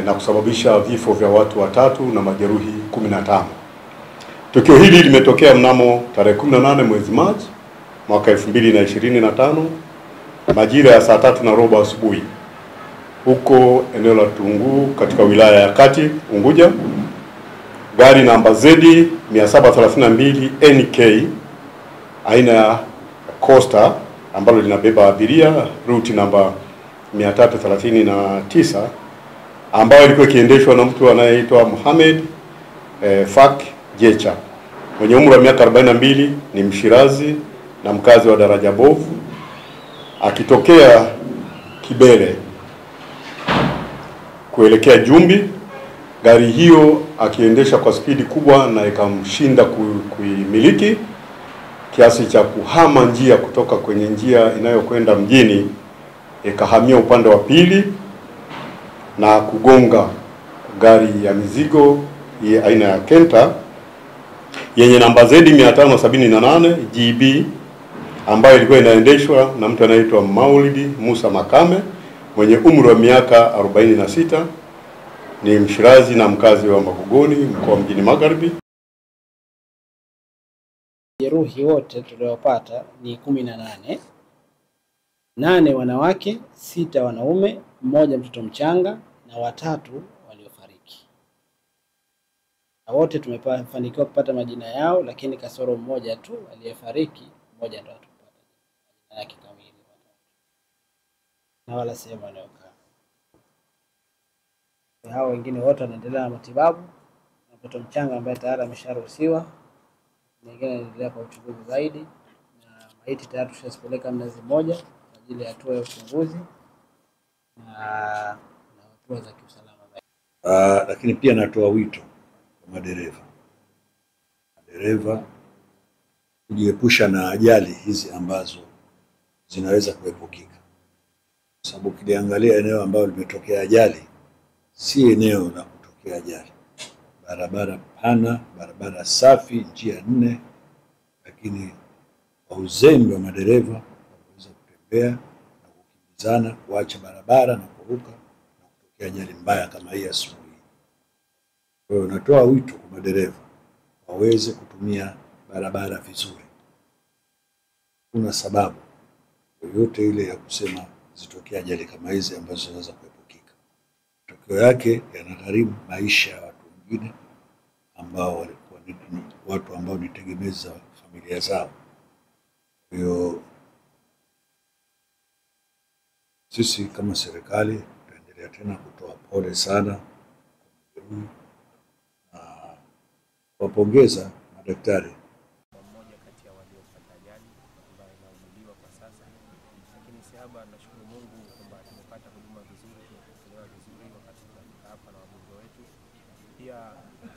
na kusababisha vifo vya watu 3 na majeruhi 15. Tukio hili limetokea mnamo tarehe 18 mwezi Machi mwaka 2025 majira ya saa 3:15 asubuhi huko eneo la Tunguu katika wilaya ya Kati, Unguja. Gari namba ZD 732 NK aina ya Coaster ambalo linabeba abiria ruti namba 339 ambayo ilikuwa ikiendeshwa na mtu anayeitwa Mohamed Fak Jecha mwenye umri wa miaka 42, ni Mshirazi na mkazi wa Daraja Bovu, akitokea Kibele kuelekea Jumbi. Gari hiyo akiendesha kwa spidi kubwa na ikamshinda kuimiliki kiasi cha kuhama njia kutoka kwenye njia inayokwenda mjini, ikahamia upande wa pili na kugonga gari ya mizigo aina ya Kenta yenye namba ZD 578 GB ambayo ilikuwa inaendeshwa na mtu anaitwa Maulidi Musa Makame mwenye umri wa miaka 46, ni Mshirazi na mkazi wa Magogoni, mkoa Mjini Magharibi. Jeruhi wote tuliopata ni 18, 8 wanawake, 6 wanaume, 1 mtoto mchanga na 3 waliofariki. Na wote tumefanikiwa kupata majina yao, lakini kasoro mmoja tu aliyefariki, mmoja ndo tupata majina yake kamili na wala sehemu anayokaa. Hao wengine wote wanaendelea na matibabu. Mtoto mchanga ambaye tayari amesharuhusiwa, nyingine inaendelea kwa uchunguzi zaidi, na maiti tayari tushazipeleka Mnazi Mmoja kwa ajili ya hatua ya uchunguzi na hatua za kiusalama. Lakini pia natoa wito kwa madereva kujiepusha na ajali hizi ambazo zinaweza kuepukika, kwa sababu ukiangalia eneo ambalo limetokea ajali si eneo la kutokea ajali. Barabara pana, barabara safi, njia 4, lakini kwa uzembe wa madereva wanaweza kutembea na kukimbizana, kuacha barabara na kuruka na kutokea ajali mbaya kama hii asubuhi. Kwa hiyo natoa wito kwa madereva waweze kutumia barabara vizuri. Kuna sababu yoyote ile ya kusema zitokea ajali kama hizi ambazo zinaweza kuepukika. Matokeo yake yanagharimu maisha ya watu wengine ambao walikuwa ni watu ambao ni tegemezi za familia zao. Kwa hiyo sisi kama serikali tutaendelea tena kutoa pole sana kwa majeruhi na kuwapongeza madaktari. Mmoja kati ya waliopata ajali ambaye anahudumiwa kwa sasa, lakini sihaba nashukuru Mungu kwamba tumepata huduma vizuri, tumepokelewa vizuri wakati tunafika hapa na wagonjwa wetu. Pia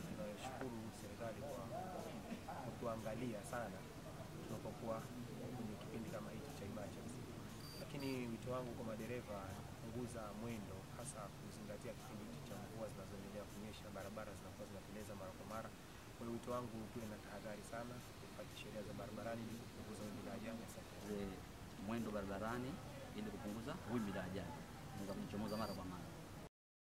tunashukuru serikali kwa kutuangalia sana tunapokuwa kwenye kipindi kama hiki cha ibada ya usiku. Lakini wito wangu kwa madereva kupunguza mwendo, hasa kuzingatia kipindi cha mvua zinazoendelea kunyesha, barabara zinakuwa zinateleza mara kwa mara. Kwa hiyo wito wangu tuwe na tahadhari sana, tufuate sheria za barabarani ili kupunguza wimbi la ajali. Mwendo barabarani ili kupunguza wimbi la ajali. Tunaweza kuchomoza mara kwa mara.